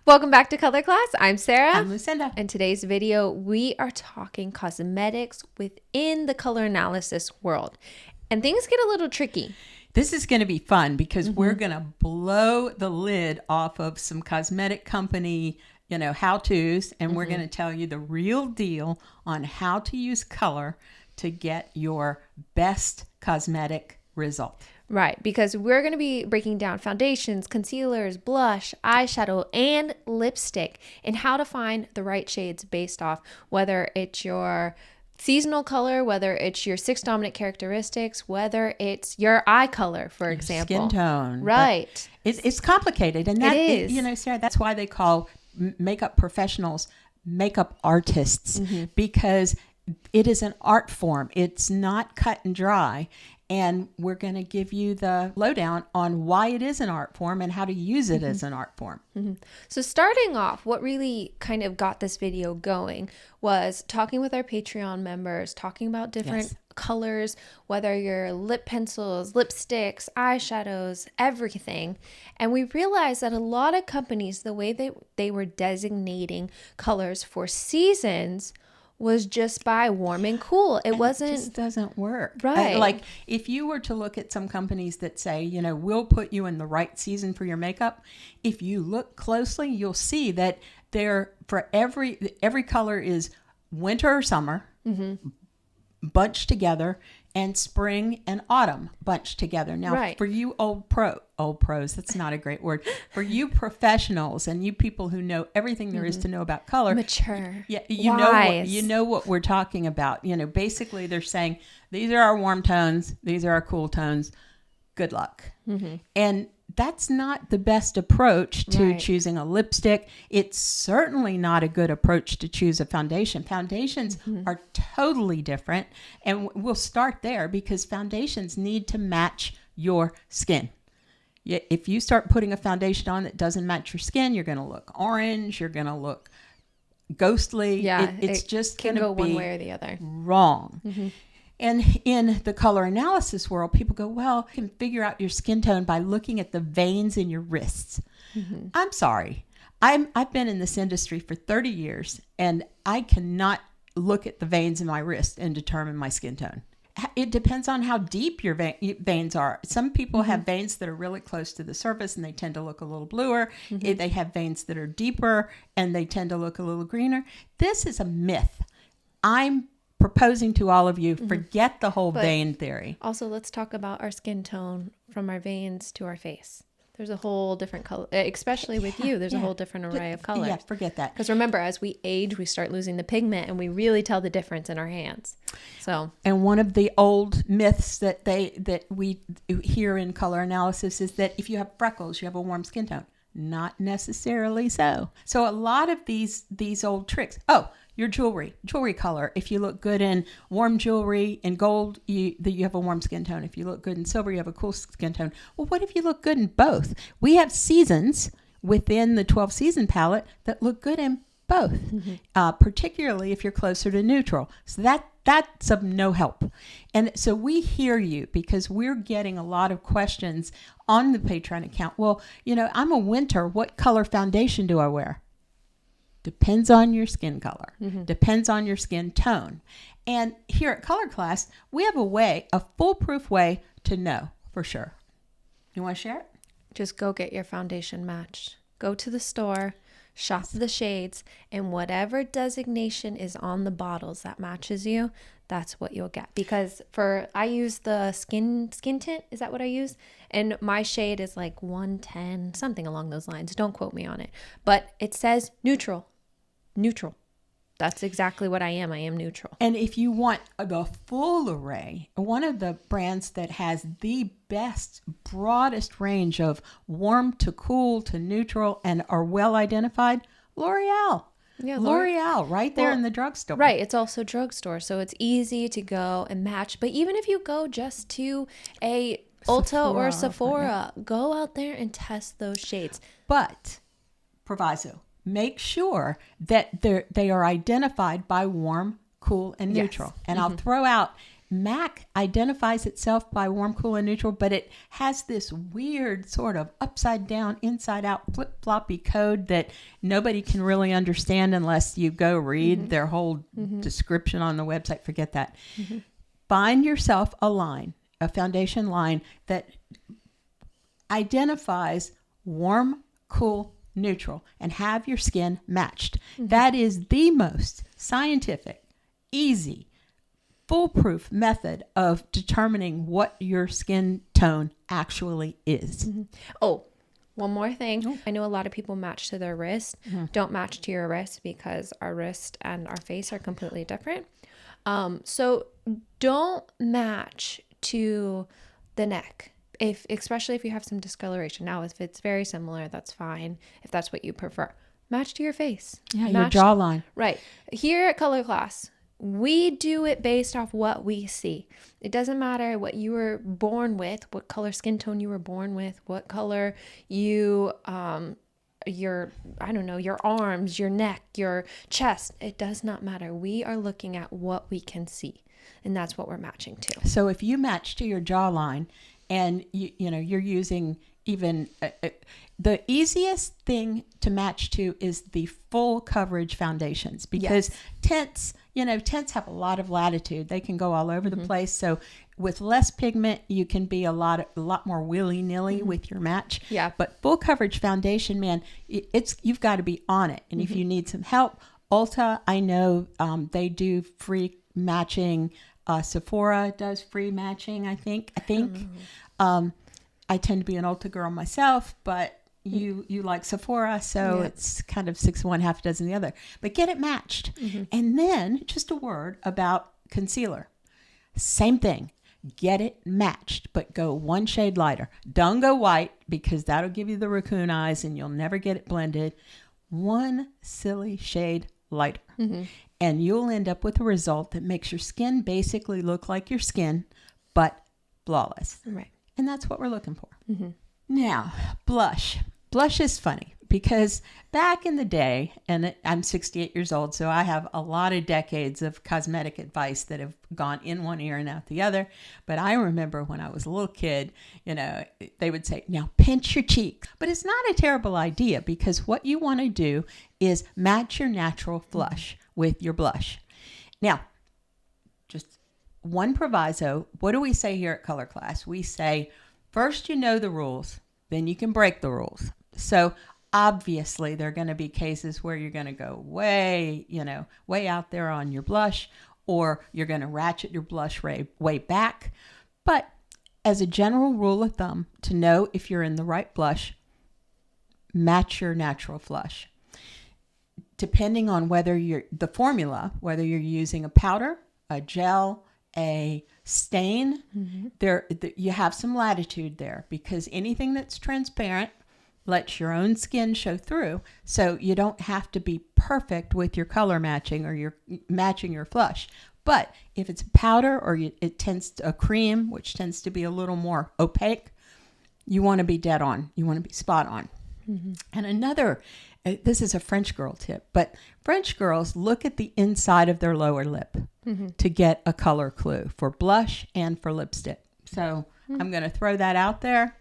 Welcome back to Color Class. I'm Sarah. I'm Lucinda. In today's video, we are talking cosmetics within the color analysis world. And things get a little tricky. This is going to be fun because we're going to blow the lid off of some cosmetic company, how-tos, and we're going to tell you the real deal on how to use color to get your best cosmetic result. Right, because we're going to be breaking down foundations, concealers, blush, eyeshadow, and lipstick, and how to find the right shades based off whether it's your seasonal color, whether it's your 6 dominant characteristics, whether it's your eye color, for example. Skin tone. Right. It's complicated. And that it is. Sarah, that's why they call makeup professionals makeup artists, because it is an art form. It's not cut and dry. And we're going to give you the lowdown on why it is an art form and how to use it as an art form. So starting off, what really kind of got this video going was talking with our Patreon members, talking about different colors, whether your lip pencils, lipsticks, eyeshadows, everything. And we realized that a lot of companies, the way they were designating colors for seasons was just by warm and cool. It just doesn't work. Right. Like if you were to look at some companies that say, we'll put you in the right season for your makeup. If you look closely, you'll see that for every color is winter or summer bunched together, and spring and autumn bunched together. Now, for you old pros, that's not a great word. For you professionals and you people who know everything there is to know about color, mature, you know what we're talking about. Basically they're saying these are our warm tones, these are our cool tones. Good luck. And that's not the best approach to choosing a lipstick. It's certainly not a good approach to choose a foundation. Foundations are totally different. And we'll start there because foundations need to match your skin. If you start putting a foundation on that doesn't match your skin, you're going to look orange. You're going to look ghostly. Yeah, it's just going to go be one way or the other. Wrong. And in the color analysis world, people go, well, you can figure out your skin tone by looking at the veins in your wrists. I'm sorry. I've been in this industry for 30 years, and I cannot look at the veins in my wrist and determine my skin tone. It depends on how deep your veins are. Some people have veins that are really close to the surface, and they tend to look a little bluer. They have veins that are deeper, and they tend to look a little greener. This is a myth. I'm proposing to all of you, forget the whole vein theory. Also, let's talk about our skin tone from our veins to our face. There's a whole different color, especially with you. There's a whole different array of colors. Yeah, forget that. Because remember, as we age, we start losing the pigment, and we really tell the difference in our hands. And one of the old myths that we hear in color analysis is that if you have freckles, you have a warm skin tone. Not necessarily so. So a lot of these old tricks. Oh, your jewelry color. If you look good in warm jewelry and gold, you have a warm skin tone. If you look good in silver, you have a cool skin tone. Well, what if you look good in both? We have seasons within the 12 season palette that look good in both, particularly if you're closer to neutral. So that's of no help. And so we hear you because we're getting a lot of questions on the Patreon account. Well, I'm a winter. What color foundation do I wear? Depends on your skin color. Depends on your skin tone. And here at Color Class, we have a foolproof way to know for sure. You want to share it? Just go get your foundation matched. Go to the store, shop the shades, and whatever designation is on the bottles that matches you, that's what you'll get. Because I use the skin tint, is that what I use? And my shade is like 110, something along those lines. Don't quote me on it. But it says neutral. Neutral. That's exactly what I am. I am neutral. And if you want the full array, one of the brands that has the best, broadest range of warm to cool to neutral and are well identified, L'Oreal. Yeah, L'Oreal, right there in the drugstore. Right. It's also drugstore. So it's easy to go and match. But even if you go just to a Ulta or Sephora, go out there and test those shades. But, proviso, make sure that they are identified by warm, cool, and neutral. And I'll throw out MAC identifies itself by warm, cool, and neutral, but it has this weird sort of upside down, inside out, flip floppy code that nobody can really understand unless you go read their whole description on the website. Forget that. Find yourself a line, a foundation line that identifies warm, cool, neutral, and have your skin matched. That is the most scientific, easy, foolproof method of determining what your skin tone actually is. Oh, one more thing. I know a lot of people match to their wrist. Don't match to your wrist because our wrist and our face are completely different. So don't match to the neck. Especially if you have some discoloration. Now, if it's very similar, that's fine. If that's what you prefer, match to your face. Yeah, match, your jawline. Right. Here at Color Class, we do it based off what we see. It doesn't matter what you were born with, what color skin tone you were born with, what color you, your arms, your neck, your chest. It does not matter. We are looking at what we can see, and that's what we're matching to. So if you match to your jawline and you're using even the easiest thing to match to is the full coverage foundations, because tints have a lot of latitude. They can go all over the place. So with less pigment, you can be a lot more willy-nilly with your match. Yeah. But full coverage foundation, man, you've got to be on it. And if you need some help, Ulta, I know they do free matching. Sephora does free matching, I think. I tend to be an Ulta girl myself, but you like Sephora, so it's kind of 6 of one, half a dozen the other. But get it matched. And then just a word about concealer. Same thing. Get it matched, but go one shade lighter. Don't go white, because that'll give you the raccoon eyes and you'll never get it blended. One silly shade lighter. And you'll end up with a result that makes your skin basically look like your skin, but flawless. Right. And that's what we're looking for. Now, blush. Blush is funny because back in the day, and I'm 68 years old, so I have a lot of decades of cosmetic advice that have gone in one ear and out the other. But I remember when I was a little kid, they would say, now pinch your cheeks. But it's not a terrible idea, because what you want to do is match your natural flush with your blush. Now, just one proviso. What do we say here at Color Class? We say, first you know the rules, then you can break the rules. So obviously there are going to be cases where you're going to go way out there on your blush, or you're going to ratchet your blush way back. But as a general rule of thumb, to know if you're in the right blush, match your natural flush. Depending on whether you're using a powder, a gel, a stain, you have some latitude there, because anything that's transparent lets your own skin show through. So you don't have to be perfect with your color matching or your matching your flush. But if it's a powder or it tends to a cream, which tends to be a little more opaque, you want to be dead on. You want to be spot on. And another, this is a French girl tip, but French girls look at the inside of their lower lip to get a color clue for blush and for lipstick. So I'm going to throw that out there.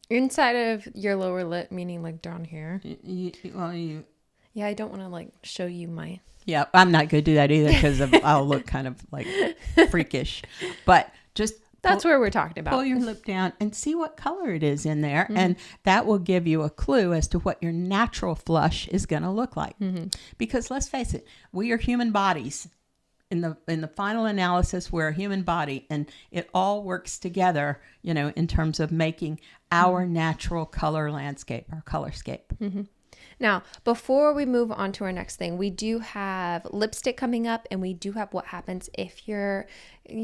Inside of your lower lip, meaning like down here. Yeah, I don't want to like show you my. Yeah, I'm not going to do that either, because I'll look kind of like freakish. But just that's where we're talking about. Pull your lip down and see what color it is in there, and that will give you a clue as to what your natural flush is going to look like. Because let's face it, we are human bodies. In the final analysis, we're a human body, and it all works together, in terms of making our natural color landscape, our colorscape. Now, before we move on to our next thing, we do have lipstick coming up, and we do have what happens if your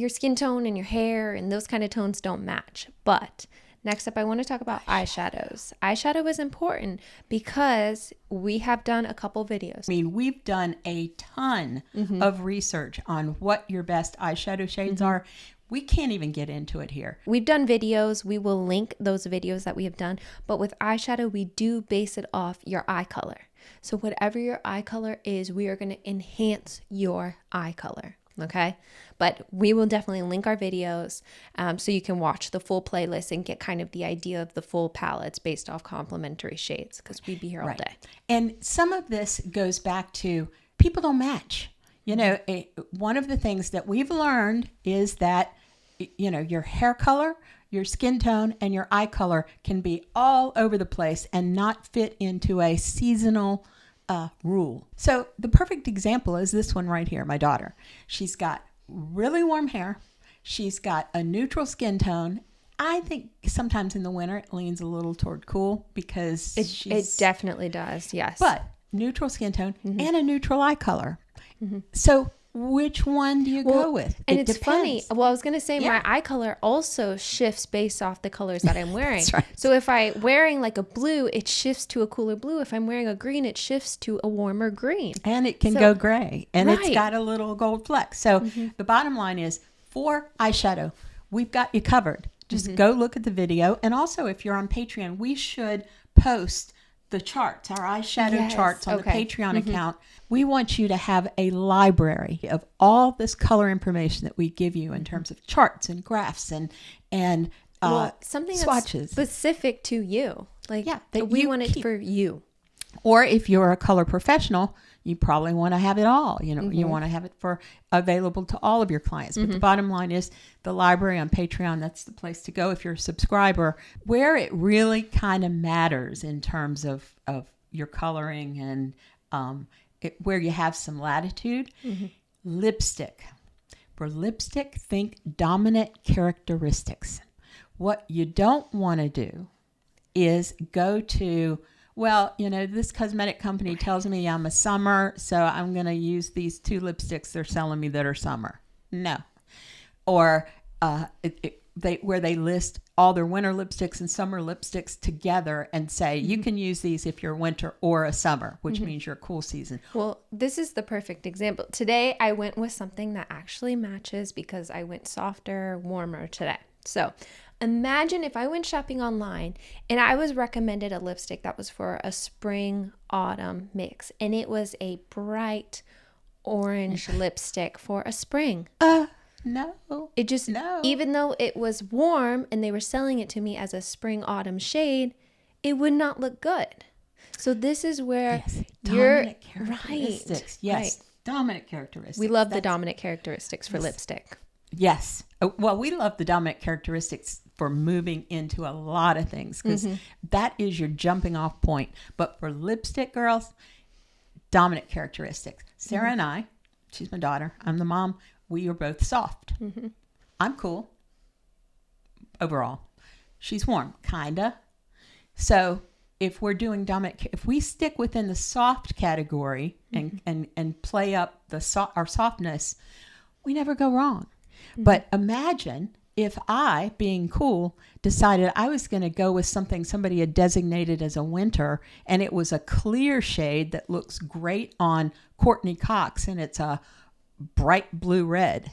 skin tone and your hair and those kind of tones don't match. But next up, I want to talk about eyeshadows. Eyeshadow is important because we have done a couple videos. We've done a ton of research on what your best eyeshadow shades are. We can't even get into it here. We've done videos. We will link those videos that we have done. But with eyeshadow, we do base it off your eye color. So whatever your eye color is, we are going to enhance your eye color. Okay. But we will definitely link our videos so you can watch the full playlist and get kind of the idea of the full palettes based off complementary shades, because we'd be here all day. And some of this goes back to people don't match. You know, one of the things that we've learned is that, you know, your hair color, your skin tone, and your eye color can be all over the place and not fit into a seasonal rule. So the perfect example is this one right here, my daughter. She's got really warm hair. She's got a neutral skin tone. I think sometimes in the winter it leans a little toward cool because it definitely does, yes. But neutral skin tone and a neutral eye color. So which one do you go with? And it's funny. Well, I was going to say my eye color also shifts based off the colors that I'm wearing. That's right. So if I'm wearing like a blue, it shifts to a cooler blue. If I'm wearing a green, it shifts to a warmer green. And it can go gray. And it's got a little gold fleck. So the bottom line is, for eyeshadow, we've got you covered. Just go look at the video. And also, if you're on Patreon, we should post the charts, our eyeshadow charts on the Patreon account. We want you to have a library of all this color information that we give you in terms of charts and graphs and something swatches. That's specific to you. Like, we want it for you. Or if you're a color professional, you probably want to have it all. You know, you want to have it available to all of your clients. But the bottom line is the library on Patreon. That's the place to go if you're a subscriber. Where it really kind of matters in terms of your coloring and where you have some latitude. Lipstick. For lipstick, think dominant characteristics. What you don't want to do is go to, well, you know, this cosmetic company tells me I'm a summer, so I'm going to use these two lipsticks they're selling me that are summer. No. Or where they list all their winter lipsticks and summer lipsticks together and say, you can use these if you're winter or a summer, which means you're a cool season. Well, this is the perfect example. Today, I went with something that actually matches because I went softer, warmer today. So imagine if I went shopping online and I was recommended a lipstick that was for a spring autumn mix, and it was a bright orange lipstick for a spring. No. It just, even though it was warm and they were selling it to me as a spring autumn shade, it would not look good. So this is where dominant characteristics. Yes. Dominant characteristics. We love the dominant characteristics for lipstick. Yes. Well, we love the dominant characteristics for moving into a lot of things because that is your jumping off point. But for lipstick girls, dominant characteristics. Sara and I, she's my daughter, I'm the mom, we are both soft. I'm cool overall. She's warm, kinda. So if we're doing dominant, if we stick within the soft category and play up our softness, we never go wrong. But imagine if I, being cool, decided I was going to go with something somebody had designated as a winter, and it was a clear shade that looks great on Courtney Cox, and it's a bright blue red.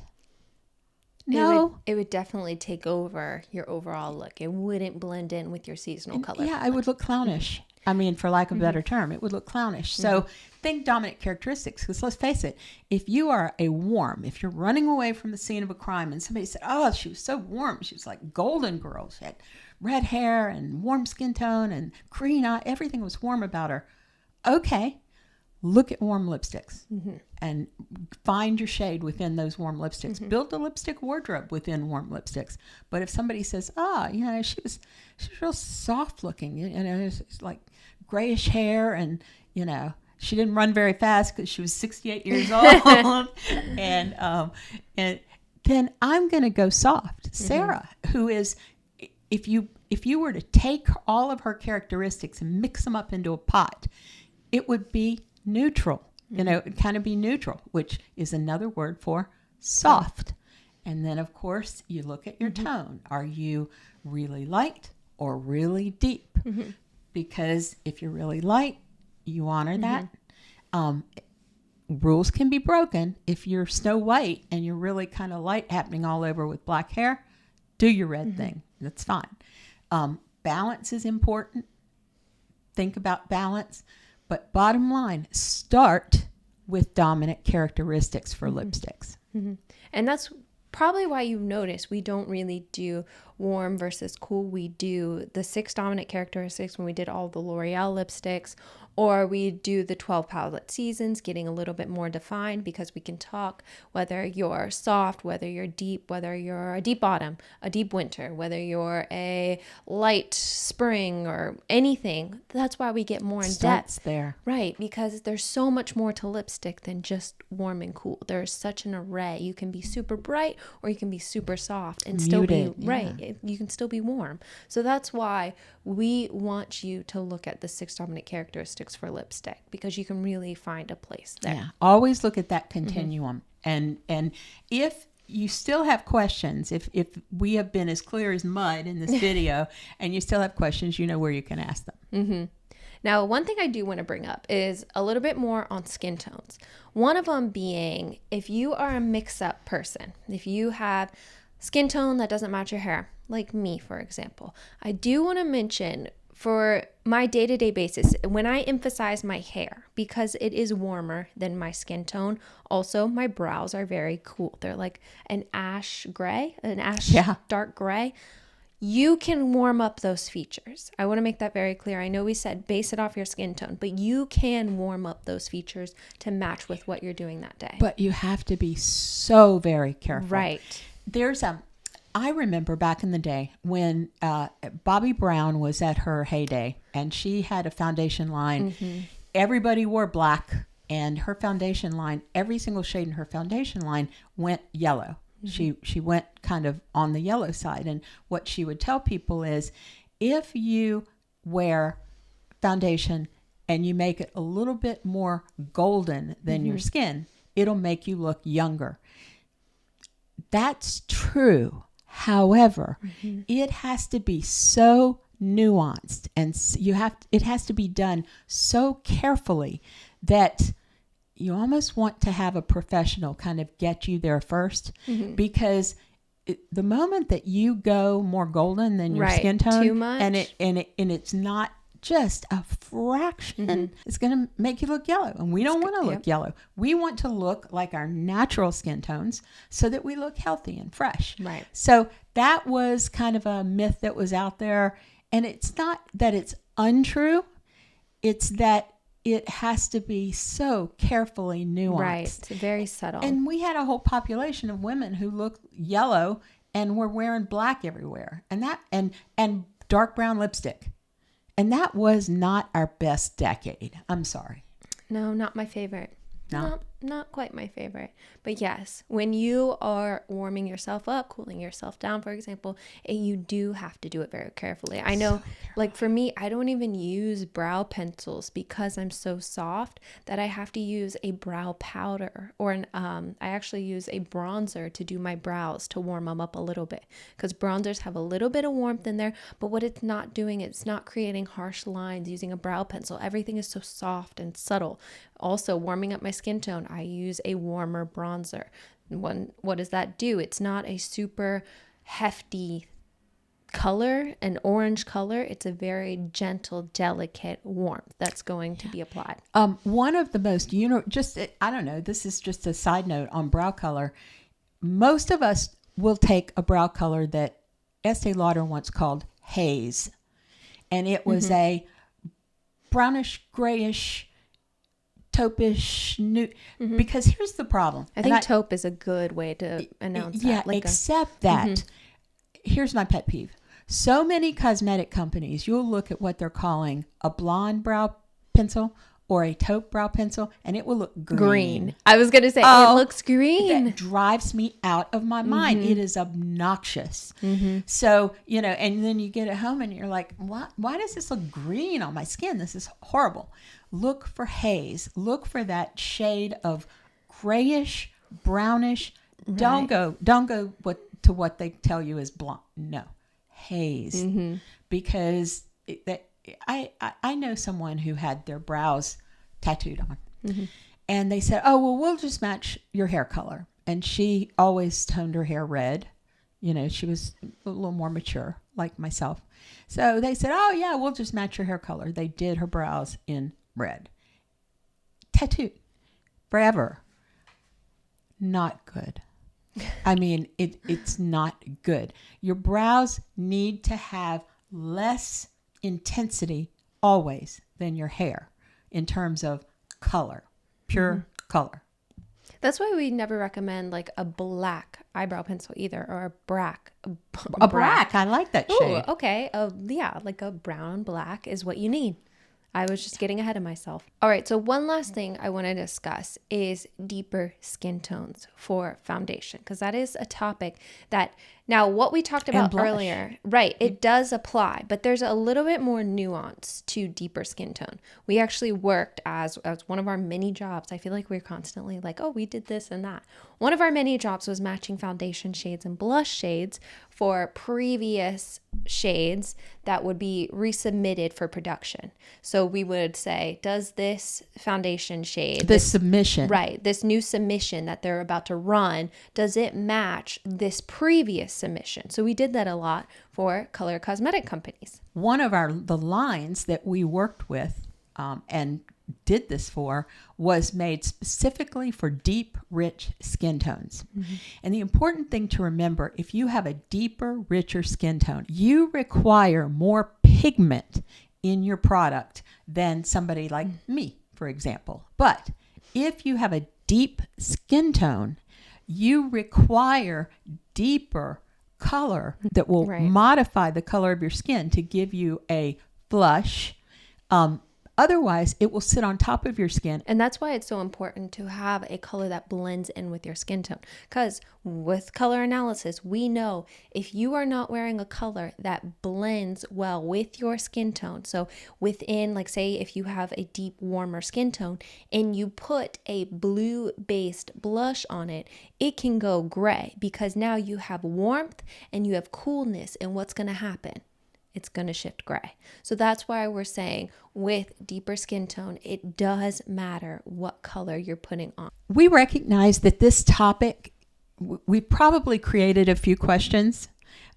No. It would definitely take over your overall look. It wouldn't blend in with your seasonal color. Yeah, I would look clownish. I mean, for lack of a better term, it would look clownish. So think dominant characteristics, because let's face it, if you are if you're running away from the scene of a crime and somebody said, oh, she was so warm. She was like golden girl. She had red hair and warm skin tone and green eye. Everything was warm about her. Okay, look at warm lipsticks and find your shade within those warm lipsticks. Build a lipstick wardrobe within warm lipsticks. But if somebody says, you know, she was real soft looking, you know, it's like grayish hair, and, you know, she didn't run very fast because she was 68 years old. and then I'm going to go soft. Sara, who is, if you were to take all of her characteristics and mix them up into a pot, it would be neutral. You know, it'd kind of be neutral, which is another word for soft. And then, of course, you look at your tone. Are you really light or really deep? Because if you're really light, you honor that. Rules can be broken. If you're Snow White and you're really kind of light happening all over with black hair, do your red thing. That's fine. Balance is important. Think about balance. But bottom line, start with dominant characteristics for lipsticks. And that's probably why you notice we don't really do warm versus cool. We do the 6 dominant characteristics when we did all the L'Oreal lipsticks, or we do the 12 palette seasons, getting a little bit more defined, because we can talk whether you're soft, whether you're deep, whether you're a deep autumn, a deep winter, whether you're a light spring or anything. That's why we get more in depth there. Right, because there's so much more to lipstick than just warm and cool. There's such an array. You can be super bright or you can be super soft and still be right. You can still be warm. So that's why we want you to look at the 6 dominant characteristics for lipstick, because you can really find a place there. Yeah, always look at that continuum. And if you still have questions, if we have been as clear as mud in this video and you still have questions, you know where you can ask them. Now, one thing I do want to bring up is a little bit more on skin tones. One of them being, if you are a mix-up person, if you have skin tone that doesn't match your hair, like me, for example, I do want to mention for my day-to-day basis, when I emphasize my hair, because it is warmer than my skin tone, also my brows are very cool. They're like an ash gray, dark gray. You can warm up those features. I want to make that very clear. I know we said base it off your skin tone, but you can warm up those features to match with what you're doing that day. But you have to be so very careful. Right. I remember back in the day when Bobbi Brown was at her heyday and she had a foundation line. Everybody wore black, and her foundation line, every single shade in her foundation line went yellow. She went kind of on the yellow side. And what she would tell people is, if you wear foundation and you make it a little bit more golden than your skin, it'll make you look younger. That's true. However, it has to be so nuanced, and it has to be done so carefully that you almost want to have a professional kind of get you there first, because the moment that you go more golden than your skin tone, too much, and it's not just a fraction, it's going to make you look yellow, and we don't want to look yellow. We want to look like our natural skin tones so that we look healthy and fresh. Right. So that was kind of a myth that was out there, and it's not that it's untrue, it's that it has to be so carefully nuanced. Right. It's very subtle. And we had a whole population of women who looked yellow and were wearing black everywhere, and dark brown lipstick. And that was not our best decade. I'm sorry. No, not my favorite. No. Not quite my favorite. But yes, when you are warming yourself up, cooling yourself down, for example, you do have to do it very carefully. I know, like for me, I don't even use brow pencils because I'm so soft that I have to use a brow powder, or I actually use a bronzer to do my brows to warm them up a little bit, because bronzers have a little bit of warmth in there, but what it's not doing, it's not creating harsh lines using a brow pencil. Everything is so soft and subtle. Also, warming up my skin tone, I use a warmer bronzer. What does that do? It's not a super hefty color, an orange color. It's a very gentle, delicate warmth that's going to be applied. One of the most, I don't know, this is just a side note on brow color. Most of us will take a brow color that Estee Lauder once called haze. And it was a brownish, grayish, taupe-ish, because here's the problem. I think taupe is a good way to announce that. Yeah, except that, here's my pet peeve. So many cosmetic companies, you'll look at what they're calling a blonde brow pencil or a taupe brow pencil, and it will look green. I was going to say, it looks green. That drives me out of my mind. It is obnoxious. So, and then you get it home and you're like, why does this look green on my skin? This is horrible. Look for haze. Look for that shade of grayish, brownish. Right. Don't go to what they tell you is blonde. No, haze. Because I know someone who had their brows tattooed on, and they said, "Oh, well, we'll just match your hair color." And she always toned her hair red. She was a little more mature, like myself. So they said, "Oh, yeah, we'll just match your hair color." They did her brows in red. Tattooed forever. not good. I mean, it's not good. Your brows need to have less intensity always than your hair in terms of color, pure color. That's why we never recommend like a black eyebrow pencil either, or a black. A black, I like that shade. Ooh, okay. Yeah, like a brown black is what you need. I was just getting ahead of myself. All right, so one last thing I want to discuss is deeper skin tones for foundation, because that is a topic that, now what we talked about earlier, right, it does apply, but there's a little bit more nuance to deeper skin tone. We actually worked as one of our many jobs. I feel like we're constantly like, oh, we did this and that. One of our many jobs was matching foundation shades and blush shades for previous shades that would be resubmitted for production. So we would say, does this foundation shade, this submission, right, this new submission that they're about to run, does it match this previous submission? So we did that a lot for color cosmetic companies. One of the lines that we worked with and did this for was made specifically for deep, rich skin tones. And the important thing to remember, if you have a deeper, richer skin tone, you require more pigment in your product than somebody like me, for example. But if you have a deep skin tone, you require deeper color that will modify the color of your skin to give you a flush. Otherwise, it will sit on top of your skin. And that's why it's so important to have a color that blends in with your skin tone. Because with color analysis, we know if you are not wearing a color that blends well with your skin tone, so within, like say if you have a deep, warmer skin tone and you put a blue-based blush on it, it can go gray because now you have warmth and you have coolness, and what's going to happen? It's going to shift gray. So that's why we're saying with deeper skin tone, it does matter what color you're putting on. We recognize that this topic, we probably created a few questions.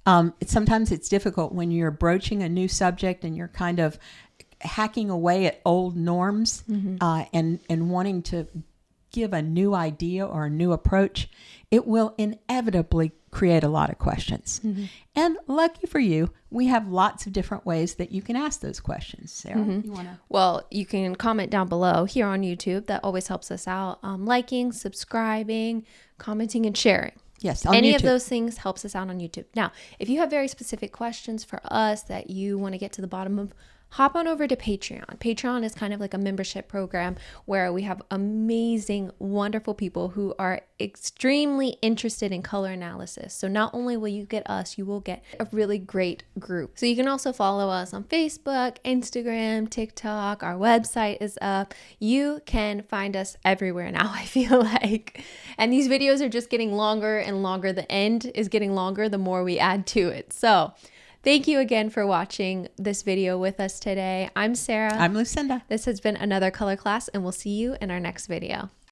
Sometimes it's difficult when you're broaching a new subject and you're kind of hacking away at old norms and wanting to give a new idea or a new approach. It will inevitably create a lot of questions. And lucky for you, we have lots of different ways that you can ask those questions. Sarah, you want to? Well, you can comment down below here on YouTube. That always helps us out. Liking, subscribing, commenting, and sharing. Yes, on Any YouTube. of those things helps us out on YouTube. Now, if you have very specific questions for us that you want to get to the bottom of, hop on over to Patreon. Patreon is kind of like a membership program where we have amazing, wonderful people who are extremely interested in color analysis. So not only will you get us, you will get a really great group. So you can also follow us on Facebook, Instagram, TikTok. Our website is up. You can find us everywhere now, I feel like. And these videos are just getting longer and longer. The end is getting longer the more we add to it. So thank you again for watching this video with us today. I'm Sarah. I'm Lucinda. This has been another color class, and we'll see you in our next video.